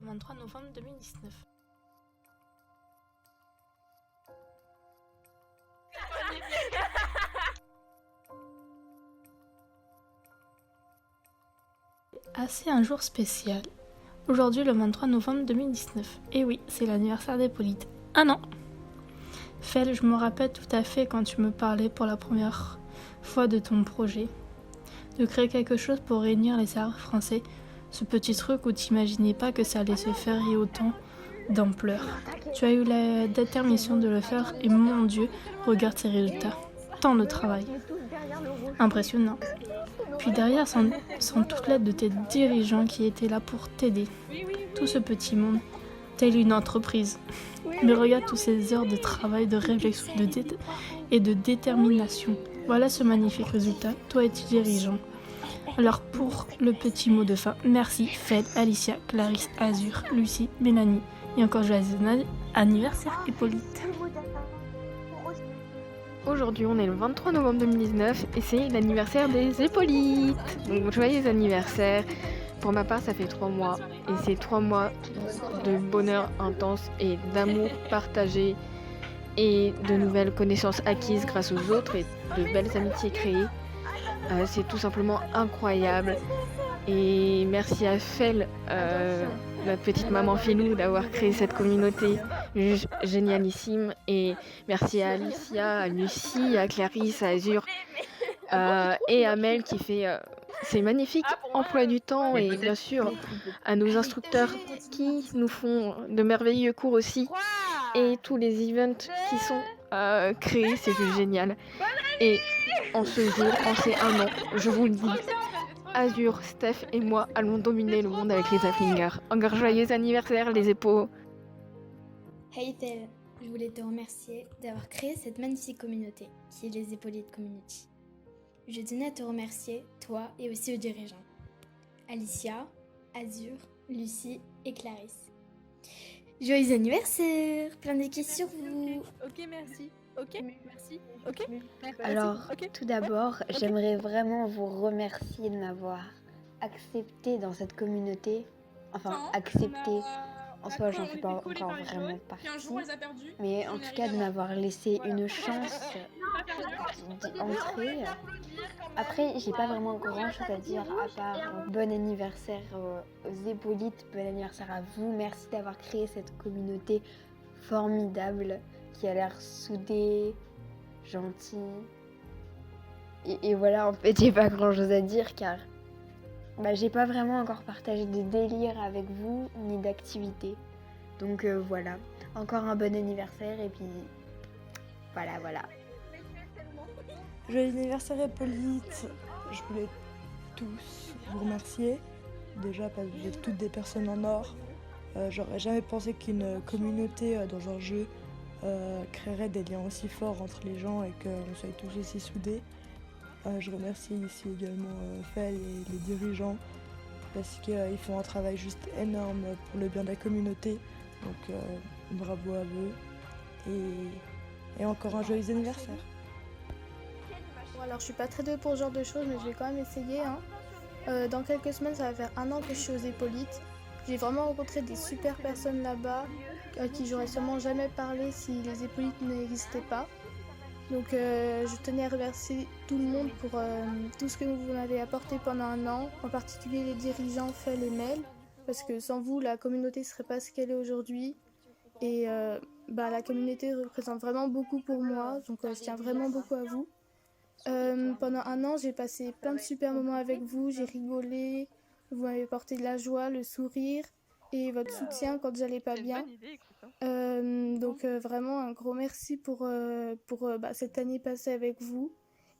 23 novembre 2019. Ah, c'est un jour spécial. Aujourd'hui, le 23 novembre 2019. Et oui, c'est l'anniversaire d'Hippolyte. Un an. Fel, je me rappelle tout à fait quand tu me parlais pour la première fois de ton projet. De créer quelque chose pour réunir les serveurs français. Ce petit truc où t'imaginais pas que ça allait se faire et autant d'ampleur. Tu as eu la détermination de le faire et mon Dieu, regarde ces résultats. Tant de travail. Impressionnant. Puis derrière sont toutes l'aide de tes dirigeants qui étaient là pour t'aider. Tout ce petit monde, telle une entreprise. Mais regarde toutes ces heures de travail, de réflexion et de détermination. Voilà ce magnifique résultat, toi et tes dirigeants. Alors pour le petit mot de fin, merci Fel, Alicia, Clarisse, Azur, Lucie, Mélanie et encore joyeux anniversaire Hippolyte. Aujourd'hui, on est le 23 novembre 2019 et c'est l'anniversaire des Hippolytes. Donc joyeux anniversaire. Pour ma part, ça fait 3 mois et c'est 3 mois de bonheur intense et d'amour partagé et de nouvelles connaissances acquises grâce aux autres et de belles amitiés créées. C'est tout simplement incroyable. Et merci à Fel, notre petite maman filou, d'avoir créé cette communauté juste génialissime. Et merci à Alicia, à Lucie, à Clarisse, à Azur et à Mel qui fait ces magnifiques emplois du temps. Et bien sûr à nos instructeurs qui nous font de merveilleux cours aussi. Et tous les events qui sont créés, c'est juste génial. Et en ce jour, en ces 1 an, je vous le dis, Azur, Steph et moi allons dominer le monde avec les Zaflingers. Encore joyeux anniversaire les épaules. Hey Tel, je voulais te remercier d'avoir créé cette magnifique communauté qui est les Hippolytes Community. Je tenais à te remercier, toi et aussi aux dirigeants. Alicia, Azur, Lucie et Clarisse. Joyeux anniversaire! Plein de questions sur vous! Ok, merci. Ok, merci. Ok. Alors, tout d'abord, j'aimerais vraiment vous remercier de m'avoir accepté dans cette communauté. Enfin, accepté. En soi, j'en fais pas encore vraiment partie. Mais en tout cas, de m'avoir laissé une chance d'y entrer. Après, j'ai pas vraiment grand chose à dire à part bon anniversaire aux Hippolytes, bon anniversaire à vous. Merci d'avoir créé cette communauté formidable qui a l'air soudée, gentille. Et voilà, en fait, j'ai pas grand chose à dire car j'ai pas vraiment encore partagé de délire avec vous ni d'activité. Donc voilà, encore un bon anniversaire et puis voilà. Joyeux anniversaire Hippolyte. Je voulais tous vous remercier. Déjà parce que vous êtes toutes des personnes en or. J'aurais jamais pensé qu'une communauté dans un jeu créerait des liens aussi forts entre les gens et qu'on soit tous aussi soudés. Je remercie ici également Fel et les dirigeants parce qu'ils font un travail juste énorme pour le bien de la communauté. Donc bravo à eux et encore un joyeux anniversaire. Bon, alors je suis pas très douée pour ce genre de choses mais je vais quand même essayer. Dans quelques semaines ça va faire 1 an que je suis aux Hippolytes. J'ai vraiment rencontré des super personnes là-bas à qui j'aurais sûrement jamais parlé si les Hippolytes n'existaient pas. Donc je tenais à remercier tout le monde pour tout ce que vous m'avez apporté pendant 1 an, en particulier les dirigeants Fel et Mel, parce que sans vous la communauté ne serait pas ce qu'elle est aujourd'hui. Et la communauté représente vraiment beaucoup pour moi, donc je tiens vraiment beaucoup à vous. Pendant 1 an, j'ai passé plein de super moments avec vous, j'ai rigolé, vous m'avez apporté de la joie, le sourire et votre soutien quand j'allais pas bien. Donc vraiment un gros merci pour cette année passée avec vous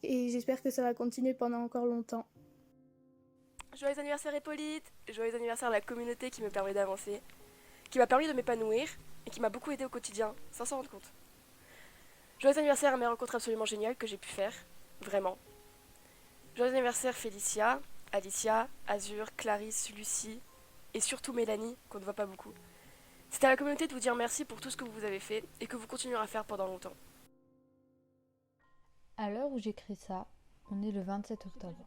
et j'espère que ça va continuer pendant encore longtemps. Joyeux anniversaire Hippolyte. Joyeux anniversaire à la communauté qui me permet d'avancer, qui m'a permis de m'épanouir et qui m'a beaucoup aidé au quotidien, sans s'en rendre compte. Joyeux anniversaire à mes rencontres absolument géniales que j'ai pu faire, vraiment. Joyeux anniversaire Félicia, Alicia, Azur, Clarisse, Lucie et surtout Mélanie, qu'on ne voit pas beaucoup. C'est à la communauté de vous dire merci pour tout ce que vous avez fait et que vous continuerez à faire pendant longtemps. À l'heure où j'écris ça, on est le 27 octobre.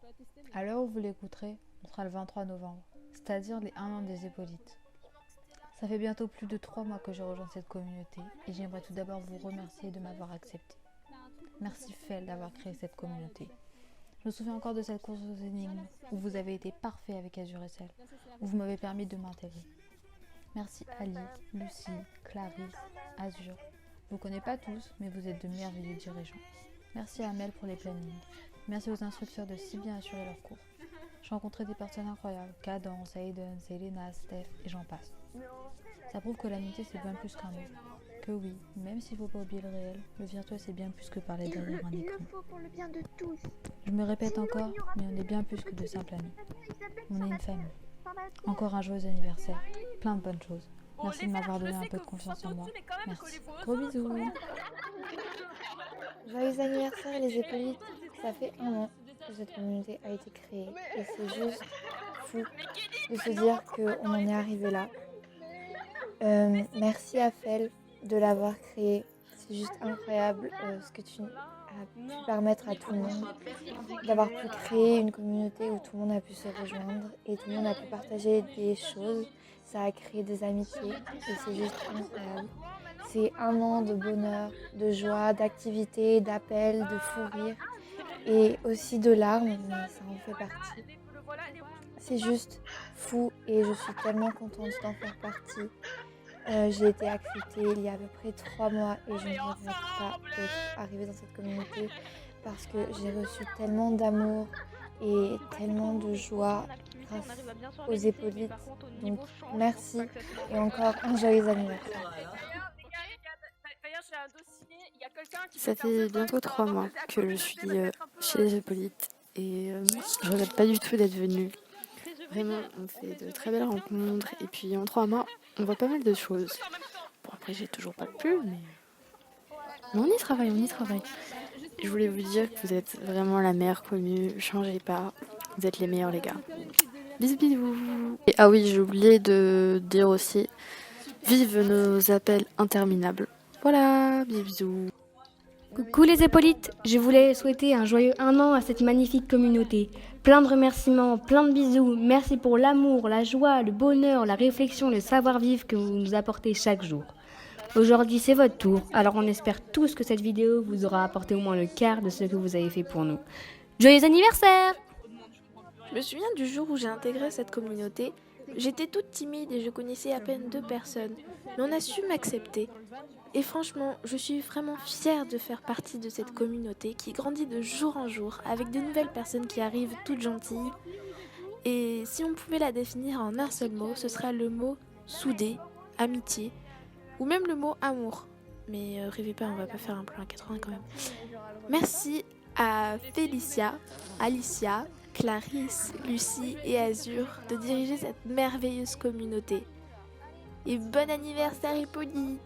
À l'heure où vous l'écouterez, on sera le 23 novembre, c'est-à-dire les 1 an des Hippolytes. Ça fait bientôt plus de 3 mois que j'ai rejoint cette communauté et j'aimerais tout d'abord vous remercier de m'avoir accepté. Merci Fel d'avoir créé cette communauté. Je me souviens encore de cette course aux énigmes où vous avez été parfait avec Azur et Cel, où vous m'avez permis de m'intégrer. Merci Ali, Lucie, Clarisse, Azur. Je vous connais pas tous, mais vous êtes de merveilleux dirigeants. Merci à Mel pour les plannings. Merci aux instructeurs de si bien assurer leurs cours. J'ai rencontré des personnes incroyables, Cadence, Aiden, Selena, Steph et j'en passe. Ça prouve que l'amitié c'est bien plus qu'un mot. Que oui, même s'il faut pas oublier le réel, le virtuel c'est bien plus que parler derrière un écran. Je me répète encore, mais on est bien plus que de simples amis. On est une famille. Encore un joyeux anniversaire, plein de bonnes choses. Merci de m'avoir donné un peu de confiance en moi. Merci. Gros bisous. Joyeux anniversaire les épaulites. Ça fait 1 an que cette communauté a été créée et c'est juste fou de se dire qu'on en est arrivé là. Merci à Fel de l'avoir créé. C'est juste incroyable ce que tu as pu permettre à tout le monde. D'avoir pu créer une communauté où tout le monde a pu se rejoindre et tout le monde a pu partager des choses. Ça a créé des amitiés et c'est juste incroyable. C'est 1 an de bonheur, de joie, d'activité, d'appels, de fou rire et aussi de larmes, mais ça en fait partie. C'est juste fou et je suis tellement contente d'en faire partie. J'ai été acceptée il y a à peu près 3 mois et je ne regrette pas d'être arrivée dans cette communauté parce que j'ai reçu tellement d'amour et tellement de joie grâce aux épaulites. Donc merci et encore un joyeux anniversaire. Ça fait bientôt 3 mois que je suis chez les épaulites et je regrette pas du tout d'être venue. Vraiment, on fait de très belles rencontres et puis en 3 mois, on voit pas mal de choses. Bon, après, j'ai toujours pas pu, mais on y travaille, on y travaille. Je voulais vous dire que vous êtes vraiment la meilleure commune, changez pas, vous êtes les meilleurs les gars. Bisous bisous. Et ah oui, j'ai oublié de dire aussi, vive nos appels interminables. Voilà, bisous bisous. Coucou les épaulites, je voulais souhaiter un joyeux 1 an à cette magnifique communauté. Plein de remerciements, plein de bisous, merci pour l'amour, la joie, le bonheur, la réflexion, le savoir-vivre que vous nous apportez chaque jour. Aujourd'hui c'est votre tour, alors on espère tous que cette vidéo vous aura apporté au moins le quart de ce que vous avez fait pour nous. Joyeux anniversaire! Je me souviens du jour où j'ai intégré cette communauté. J'étais toute timide et je connaissais à peine 2 personnes, mais on a su m'accepter. Et franchement, je suis vraiment fière de faire partie de cette communauté qui grandit de jour en jour avec de nouvelles personnes qui arrivent toutes gentilles. Et si on pouvait la définir en un seul mot, ce serait le mot soudé, amitié, ou même le mot amour. Mais rêvez pas, on va pas faire un plan à 80 quand même. Merci à Félicia, Alicia, Clarisse, Lucie et Azur de diriger cette merveilleuse communauté. Et bon anniversaire Hippolyte!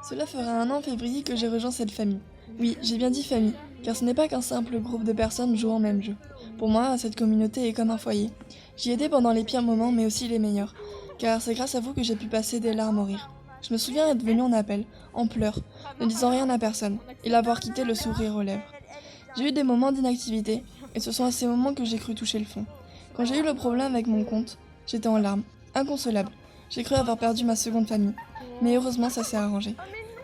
Cela fera 1 an en février que j'ai rejoint cette famille. Oui, j'ai bien dit famille, car ce n'est pas qu'un simple groupe de personnes jouant au même jeu. Pour moi, cette communauté est comme un foyer. J'y étais pendant les pires moments, mais aussi les meilleurs, car c'est grâce à vous que j'ai pu passer des larmes au rire. Je me souviens être venue en appel, en pleurs, ne disant rien à personne, et l'avoir quitté le sourire aux lèvres. J'ai eu des moments d'inactivité, et ce sont à ces moments que j'ai cru toucher le fond. Quand j'ai eu le problème avec mon compte, j'étais en larmes, inconsolable. J'ai cru avoir perdu ma seconde famille, mais heureusement ça s'est arrangé.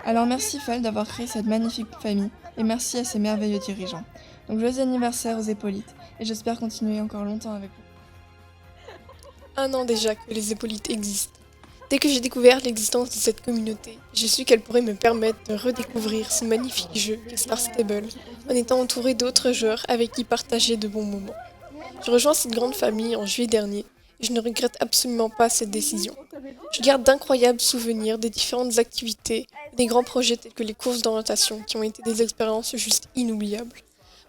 Alors merci Fel d'avoir créé cette magnifique famille, et merci à ces merveilleux dirigeants. Donc joyeux anniversaire aux épaulites, et j'espère continuer encore longtemps avec vous. 1 an déjà que les épaulites existent. Dès que j'ai découvert l'existence de cette communauté, j'ai su qu'elle pourrait me permettre de redécouvrir ce magnifique jeu, Star Stable, en étant entourée d'autres joueurs avec qui partager de bons moments. Je rejoins cette grande famille en juillet dernier, et je ne regrette absolument pas cette décision. Je garde d'incroyables souvenirs des différentes activités et des grands projets tels que les courses d'orientation qui ont été des expériences juste inoubliables.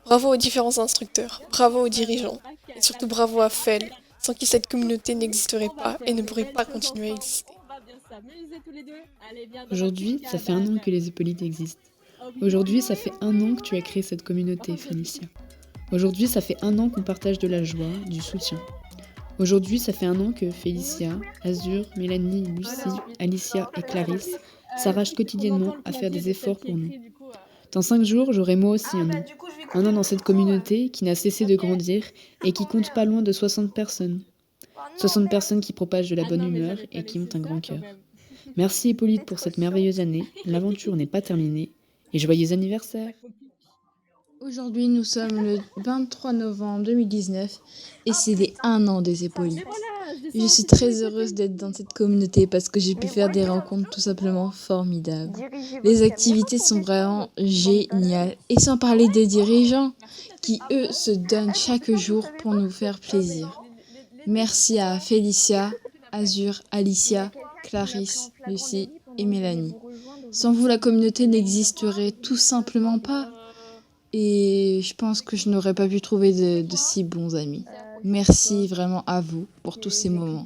Bravo aux différents instructeurs, bravo aux dirigeants, et surtout bravo à Fel, sans qui cette communauté n'existerait pas et ne pourrait pas continuer à exister. Aujourd'hui, ça fait 1 an que les épaulites existent. Aujourd'hui, ça fait 1 an que tu as créé cette communauté, Félicia. Aujourd'hui, ça fait 1 an qu'on partage de la joie, du soutien. Aujourd'hui, ça fait 1 an que Félicia, Azur, Mélanie, Lucie, Alicia et Clarisse s'arrachent quotidiennement à faire des efforts pour nous. Dans 5 jours, j'aurai moi aussi 1 an. 1 an dans cette communauté qui n'a cessé de grandir et qui compte pas loin de 60 personnes. 60 personnes qui propagent de la bonne humeur et qui ont un grand cœur. Merci Hippolyte pour cette merveilleuse année, l'aventure n'est pas terminée, et joyeux anniversaire! Aujourd'hui, nous sommes le 23 novembre 2019 et c'est les 1 an des Hippolytes. Je suis très heureuse d'être dans cette communauté parce que j'ai pu faire des rencontres tout simplement formidables. Les activités sont vraiment géniales et sans parler des dirigeants qui, eux, se donnent chaque jour pour nous faire plaisir. Merci à Félicia, Azur, Alicia, Clarisse, Lucie et Mélanie. Sans vous, la communauté n'existerait tout simplement pas. Et je pense que je n'aurais pas pu trouver de si bons amis. Merci vraiment à vous pour tous ces moments.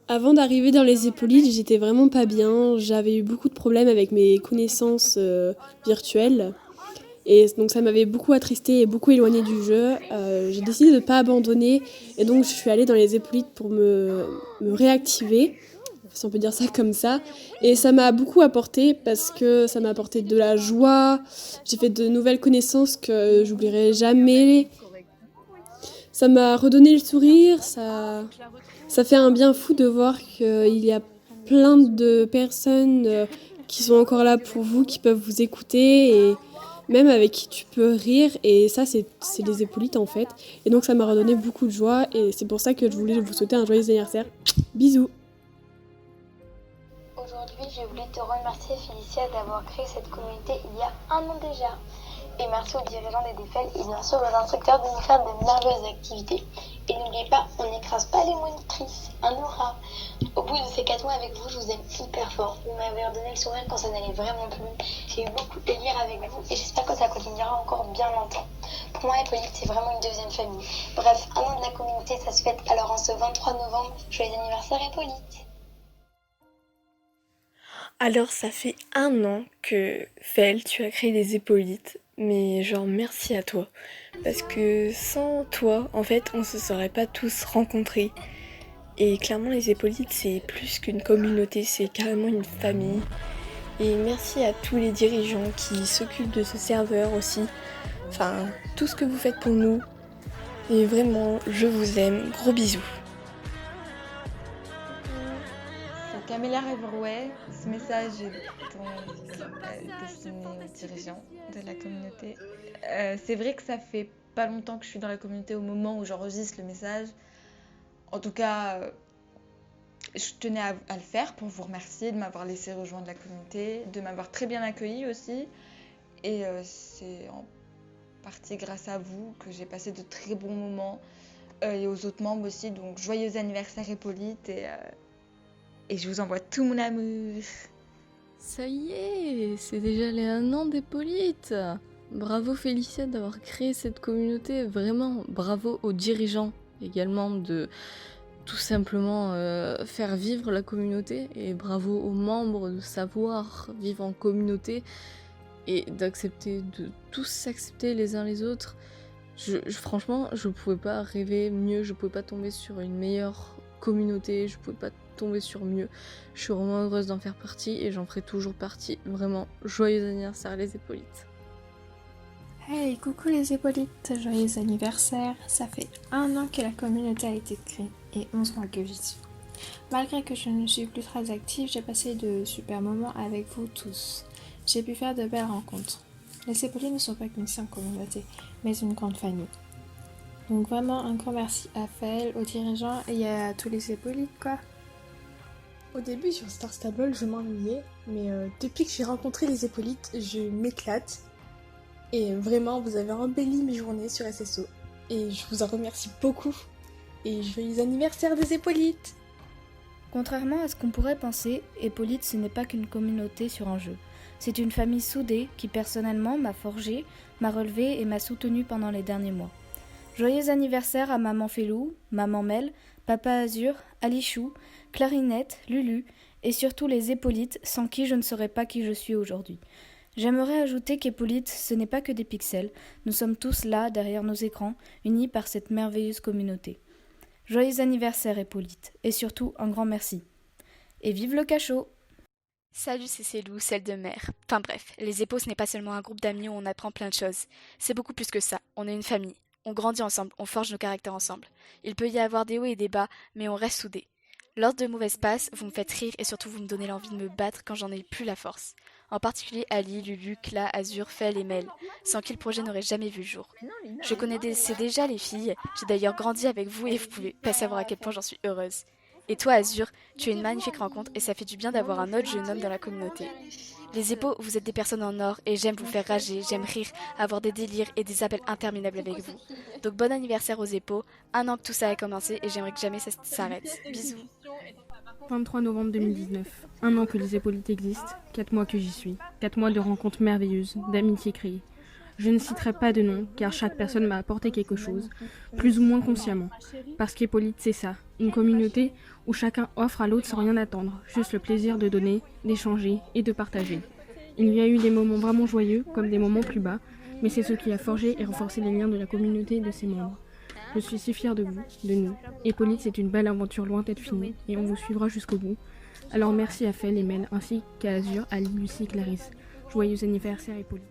Avant d'arriver dans les Hippolytes, j'étais vraiment pas bien. J'avais eu beaucoup de problèmes avec mes connaissances virtuelles. Et donc ça m'avait beaucoup attristée et beaucoup éloignée du jeu. J'ai décidé de ne pas abandonner. Et donc je suis allée dans les Hippolytes pour me réactiver, si on peut dire ça comme ça. Et ça m'a beaucoup apporté parce que ça m'a apporté de la joie. J'ai fait de nouvelles connaissances que j'oublierai jamais. Ça m'a redonné le sourire. Ça fait un bien fou de voir qu'il y a plein de personnes qui sont encore là pour vous, qui peuvent vous écouter et même avec qui tu peux rire. Et ça, c'est les Hippolytes en fait. Et donc ça m'a redonné beaucoup de joie et c'est pour ça que je voulais vous souhaiter un joyeux anniversaire. Bisous! Aujourd'hui, je voulais te remercier Félicia d'avoir créé cette communauté il y a 1 an déjà. Et merci aux dirigeants des DFL et bien sûr aux instructeurs de nous faire de merveilleuses activités. Et n'oubliez pas, on n'écrase pas les monitrices, un aura. Au bout de ces 4 mois avec vous, je vous aime hyper fort. Vous m'avez redonné le sourire quand ça n'allait vraiment plus. J'ai eu beaucoup de délire avec vous et j'espère que ça continuera encore bien longtemps. Pour moi, Hippolyte, c'est vraiment une deuxième famille. Bref, 1 an de la communauté, ça se fête alors en ce 23 novembre. Joyeux anniversaire Hippolyte! Alors ça fait 1 an que Fel, tu as créé les Hippolytes, mais genre merci à toi. Parce que sans toi, en fait, on se serait pas tous rencontrés. Et clairement les Hippolytes c'est plus qu'une communauté, c'est carrément une famille. Et merci à tous les dirigeants qui s'occupent de ce serveur aussi. Enfin, tout ce que vous faites pour nous. Et vraiment, je vous aime, gros bisous. Camilla Riverway, ce message est destiné aux dirigeants de la communauté. C'est vrai que ça fait pas longtemps que je suis dans la communauté au moment où j'enregistre le message. En tout cas, je tenais à le faire pour vous remercier de m'avoir laissé rejoindre la communauté, de m'avoir très bien accueillie aussi. Et c'est en partie grâce à vous que j'ai passé de très bons moments et aux autres membres aussi. Donc joyeux anniversaire Hippolyte et je vous envoie tout mon amour. Ça y est, c'est déjà les 1 an d'Hippolyte. Bravo Félicia d'avoir créé cette communauté, vraiment bravo aux dirigeants également de tout simplement faire vivre la communauté et bravo aux membres de savoir vivre en communauté et d'accepter de tous s'accepter les uns les autres. Franchement, je pouvais pas rêver mieux, je pouvais pas tomber sur une meilleure communauté, je pouvais pas tomber sur mieux. Je suis vraiment heureuse d'en faire partie et j'en ferai toujours partie. Vraiment, joyeux anniversaire les Hippolytes. Hey, coucou les Hippolytes, joyeux anniversaire. Ça fait 1 an que la communauté a été créée et 11 mois que j'y suis. Malgré que je ne suis plus très active, j'ai passé de super moments avec vous tous. J'ai pu faire de belles rencontres. Les Hippolytes ne sont pas qu'une simple communauté, mais une grande famille. Donc vraiment un grand merci à Fel, aux dirigeants et à tous les Hippolytes quoi. Au début sur Star Stable je m'ennuyais, mais depuis que j'ai rencontré les Hippolytes, je m'éclate. Et vraiment vous avez embelli mes journées sur SSO. Et je vous en remercie beaucoup. Et joyeux anniversaire des Hippolytes! Contrairement à ce qu'on pourrait penser, Hippolyte ce n'est pas qu'une communauté sur un jeu. C'est une famille soudée qui personnellement m'a forgée, m'a relevée et m'a soutenue pendant les derniers mois. Joyeux anniversaire à maman Félou, maman Mel, papa Azur, Alichou, Clarinette, Lulu et surtout les Hippolytes sans qui je ne serais pas qui je suis aujourd'hui. J'aimerais ajouter qu'Hippolyte ce n'est pas que des pixels, nous sommes tous là derrière nos écrans, unis par cette merveilleuse communauté. Joyeux anniversaire Hippolyte et surtout un grand merci. Et vive le cachot! Salut, c'est Célou, celle de mère. Enfin bref, les Hippos ce n'est pas seulement un groupe d'amis où on apprend plein de choses. C'est beaucoup plus que ça, on est une famille. On grandit ensemble, on forge nos caractères ensemble. Il peut y avoir des hauts et des bas, mais on reste soudés. Lors de mauvaises passes, vous me faites rire et surtout vous me donnez l'envie de me battre quand j'en ai plus la force. En particulier Ali, Lulu, Kla, Azur, Fel et Mel, sans qui le projet n'aurait jamais vu le jour. Je connaissais déjà les filles, j'ai d'ailleurs grandi avec vous et vous pouvez pas savoir à quel point j'en suis heureuse. Et toi Azur, tu es une magnifique rencontre et ça fait du bien d'avoir un autre jeune homme dans la communauté. Les épos, vous êtes des personnes en or et j'aime vous faire rager, j'aime rire, avoir des délires et des appels interminables avec vous. Donc bon anniversaire aux épos, 1 an que tout ça a commencé et j'aimerais que jamais ça s'arrête. Bisous. 23 novembre 2019, 1 an que les Hippolytes existent, 4 mois que j'y suis, 4 mois de rencontres merveilleuses, d'amitiés créées. Je ne citerai pas de nom, car chaque personne m'a apporté quelque chose, plus ou moins consciemment. Parce qu'Hippolyte, c'est ça, une communauté où chacun offre à l'autre sans rien attendre, juste le plaisir de donner, d'échanger et de partager. Il y a eu des moments vraiment joyeux, comme des moments plus bas, mais c'est ce qui a forgé et renforcé les liens de la communauté et de ses membres. Je suis si fière de vous, de nous. Hippolyte, c'est une belle aventure loin d'être finie, et on vous suivra jusqu'au bout. Alors merci à Fel et Mel, ainsi qu'à Azur, Ali, Lucie et Clarisse. Joyeux anniversaire Hippolyte.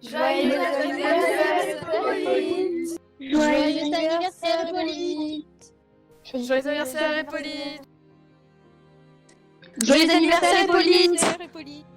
Joyeux anniversaire, Hippolyte! Joyeux anniversaire, Hippolyte! Joyeux anniversaire, Hippolyte! Joyeux anniversaire, Hippolyte!